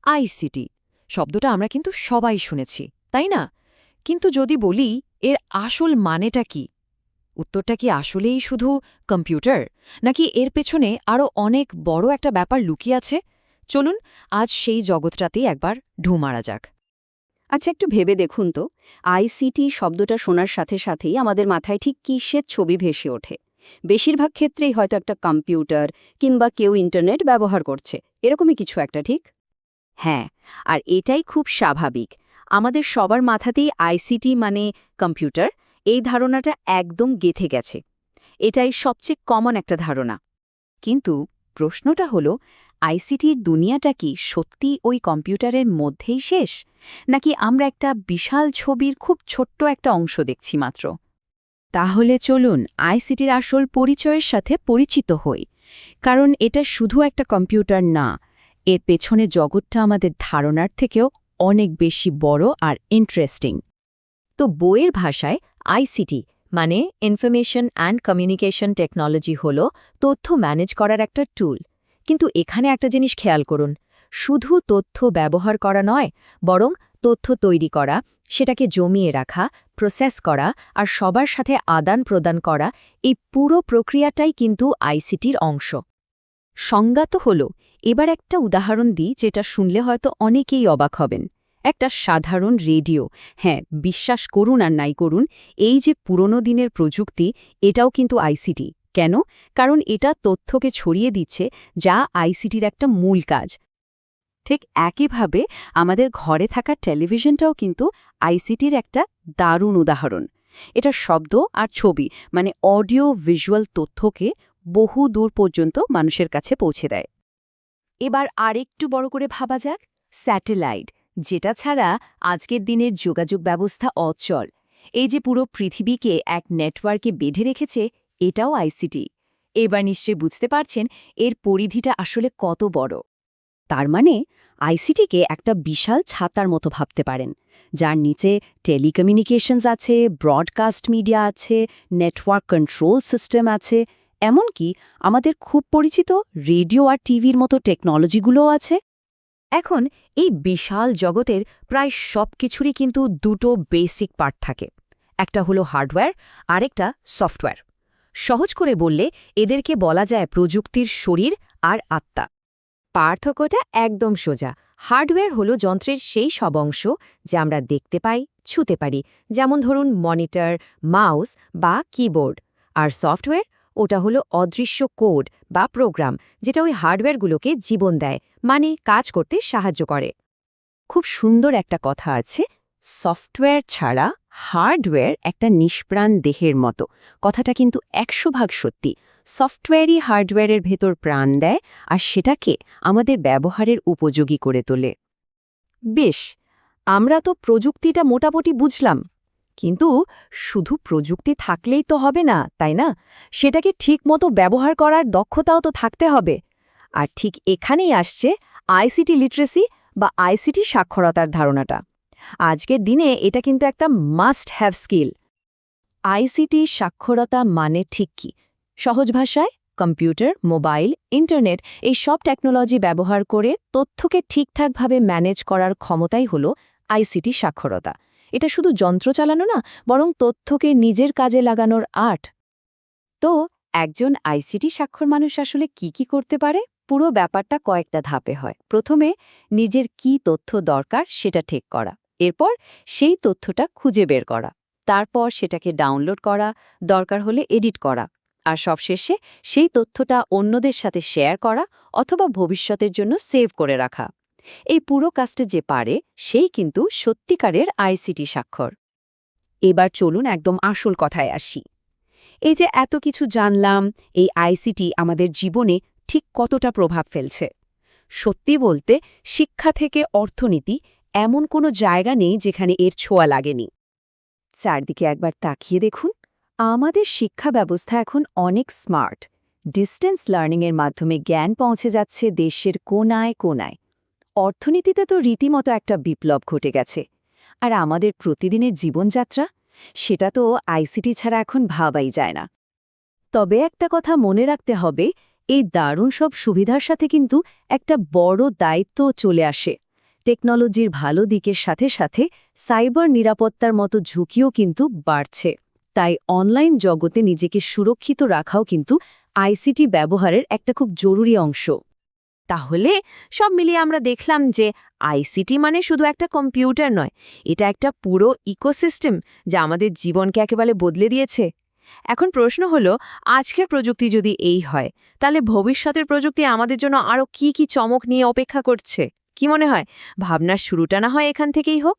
ICT শব্দটা আমরা কিন্তু সবাই শুনেছি, তাই না? কিন্তু যদি বলি এর আসল মানেটা কি, উত্তরটা কি আসলেই শুধু কম্পিউটার, নাকি এর পেছনে আরও অনেক বড় একটা ব্যাপার লুকিয়ে আছে? চলুন আজ সেই জগৎটাতেই একবার ঢু মারা যাক। আচ্ছা, একটু ভেবে দেখুন তো, আইসিটি শব্দটা শোনার সাথে সাথেই আমাদের মাথায় ঠিক কিসের ছবি ভেসে ওঠে? বেশিরভাগ ক্ষেত্রেই হয়তো একটা কম্পিউটার কিংবা কেউ ইন্টারনেট ব্যবহার করছে, এরকমই কিছু একটা, ঠিক? হ্যাঁ, আর এটাই খুব স্বাভাবিক। আমাদের সবার মাথাতেই আইসিটি মানে কম্পিউটার, এই ধারণাটা একদম গেঁথে গেছে। এটাই সবচেয়ে কমন একটা ধারণা। কিন্তু প্রশ্নটা হলো, আইসিটির দুনিয়াটা কি সত্যি ওই কম্পিউটারের মধ্যেই শেষ, নাকি আমরা একটা বিশাল ছবির খুব ছোট্ট একটা অংশ দেখছি মাত্র? তাহলে চলুন আইসিটির আসল পরিচয়ের সাথে পরিচিত হই, কারণ এটা শুধু একটা কম্পিউটার না, এর পেছনে জগৎটা আমাদের ধারণার থেকেও অনেক বেশি বড় আর ইন্টারেস্টিং। তো বইয়ের ভাষায় আইসিটি মানে ইনফরমেশন অ্যান্ড কমিউনিকেশন টেকনোলজি হল তথ্য ম্যানেজ করার একটা টুল। কিন্তু এখানে একটা জিনিস খেয়াল করুন, শুধু তথ্য ব্যবহার করা নয়, বরং তথ্য তৈরি করা, সেটাকে জমিয়ে রাখা, প্রসেস করা আর সবার সাথে আদান প্রদান করা, এই পুরো প্রক্রিয়াটাই কিন্তু আইসিটির অংশ। সংজ্ঞা তো হল, এবার একটা উদাহরণ দিই যেটা শুনলে হয়তো অনেকেই অবাক হবেন। একটা সাধারণ রেডিও, হ্যাঁ, বিশ্বাস করুন আর নাই করুন, এই যে পুরনো দিনের প্রযুক্তি, এটাও কিন্তু আইসিটি। কেন? কারণ এটা তথ্যকে ছড়িয়ে দিচ্ছে, যা আইসিটির একটা মূল কাজ। ঠিক একইভাবে আমাদের ঘরে থাকা টেলিভিশনটাও কিন্তু আইসিটির একটা দারুণ উদাহরণ। এটা শব্দ আর ছবি মানে অডিও ভিজুয়াল তথ্যকে বহু দূর পর্যন্ত মানুষের কাছে পৌঁছে দেয়। এবার আরেকটু বড় করে ভাবা যাক, স্যাটেলাইট, যেটা ছাড়া আজকের দিনের যোগাযোগ ব্যবস্থা অচল। এই যে পুরো পৃথিবীকে এক নেটওয়ার্কে বেঁধে রেখেছে, এটাও আইসিটি। এবার নিশ্চয়ই বুঝতে পারছেন এর পরিধিটা আসলে কত বড়। তার মানে আইসিটিকে একটা বিশাল ছাতার মতো ভাবতে পারেন, যার নিচে টেলিকমিউনিকেশনস আছে, ব্রডকাস্ট মিডিয়া আছে, নেটওয়ার্ক কন্ট্রোল সিস্টেম আছে, এমনকি আমাদের খুব পরিচিত রেডিও আর টিভির মতো টেকনোলজিগুলোও আছে। এখন এই বিশাল জগতের প্রায় সব কিছুরই কিন্তু দুটো বেসিক পার্ট থাকে, একটা হলো হার্ডওয়্যার, আরেকটা সফটওয়্যার। সহজ করে বললে এদেরকে বলা যায় প্রযুক্তির শরীর আর আত্মা। পার্থক্যটা একদম সোজা। হার্ডওয়্যার হলো যন্ত্রের সেই সব অংশ যা আমরা দেখতে পাই, ছুঁতে পারি, যেমন ধরুন মনিটর, মাউস বা কিবোর্ড। আর সফটওয়্যার, ওটা হলো অদৃশ্য কোড বা প্রোগ্রাম, যেটা ওই হার্ডওয়্যারগুলোকে জীবন দেয়, মানে কাজ করতে সাহায্য করে। খুব সুন্দর একটা কথা আছে, সফটওয়্যার ছাড়া হার্ডওয়্যার একটা নিষ্প্রাণ দেহের মতো। কথাটা কিন্তু ১০০ ভাগ সত্যি। সফটওয়্যারই হার্ডওয়্যারের ভেতর প্রাণ দেয় আর সেটাকে আমাদের ব্যবহারের উপযোগী করে তোলে। বেশ, আমরা তো প্রযুক্তিটা মোটামুটি বুঝলাম, কিন্তু শুধু প্রযুক্তি থাকলেই তো হবে না, তাই না? সেটাকে ঠিকমতো ব্যবহার করার দক্ষতাও তো থাকতে হবে। আর ঠিক এখানেই আসছে আইসিটি লিটারেসি বা আইসিটি সাক্ষরতার ধারণাটা। আজকের দিনে এটা কিন্তু একটা মাস্ট হ্যাভ স্কিল। আইসিটি সাক্ষরতা মানে ঠিক কি? সহজ ভাষায়, কম্পিউটার, মোবাইল, ইন্টারনেট এই সব টেকনোলজি ব্যবহার করে তথ্যকে ঠিকঠাকভাবে ম্যানেজ করার ক্ষমতাই হলো আইসিটি সাক্ষরতা। এটা শুধু যন্ত্র চালানো না, বরং তথ্যকে নিজের কাজে লাগানোর আর্ট। তো একজন আইসিটি সাক্ষর মানুষ আসলে কি করতে পারে? পুরো ব্যাপারটা কয়েকটা ধাপে হয়। প্রথমে নিজের কি তথ্য দরকার সেটা ঠিক করা, এরপর সেই তথ্যটা খুঁজে বের করা, তারপর সেটাকে ডাউনলোড করা, দরকার হলে এডিট করা, আর সবশেষে সেই তথ্যটা অন্যদের সাথে শেয়ার করা অথবা ভবিষ্যতের জন্য সেভ করে রাখা। এই পুরো কাজটা যে পারে, সেই কিন্তু সত্যিকারের আইসিটি স্বাক্ষর। এবার চলুন একদম আসল কথায় আসি। এই যে এত কিছু জানলাম, এই আইসিটি আমাদের জীবনে ঠিক কতটা প্রভাব ফেলছে? সত্যি বলতে, শিক্ষা থেকে অর্থনীতি, এমন কোনো জায়গা নেই যেখানে এর ছোঁয়া লাগেনি। চারদিকে একবার তাকিয়ে দেখুন, আমাদের শিক্ষা ব্যবস্থা এখন অনেক স্মার্ট। ডিস্টেন্স লার্নিংয়ের মাধ্যমে জ্ঞান পৌঁছে যাচ্ছে দেশের কোনায় কোনায়। অর্থনীতিতে তো রীতিমতো একটা বিপ্লব ঘটে গেছে। আর আমাদের প্রতিদিনের জীবনযাত্রা, সেটা তো আইসিটি ছাড়া এখন ভাবাই যায় না। তবে একটা কথা মনে রাখতে হবে, এই দারুণ সব সুবিধার সাথে কিন্তু একটা বড় দায়িত্ব চলে আসে। টেকনোলজির ভালো দিকের সাথে সাথে সাইবার নিরাপত্তার মতো ঝুঁকিও কিন্তু বাড়ছে। তাই অনলাইন জগতে নিজেকে সুরক্ষিত রাখাও কিন্তু আইসিটি ব্যবহারের একটা খুব জরুরি অংশ। তাহলে সব মিলিয়ে আমরা দেখলাম যে আইসিটি মানে শুধু একটা কম্পিউটার নয়, এটা একটা পুরো ইকোসিস্টেম যা আমাদের জীবনকে একেবারে বদলে দিয়েছে। এখন প্রশ্ন হলো, আজকের প্রযুক্তি যদি এই হয়, তাহলে ভবিষ্যতের প্রযুক্তি আমাদের জন্য আরও কি চমক নিয়ে অপেক্ষা করছে? কি মনে হয়, ভাবনার শুরুটা না হয় এখান থেকেই হোক?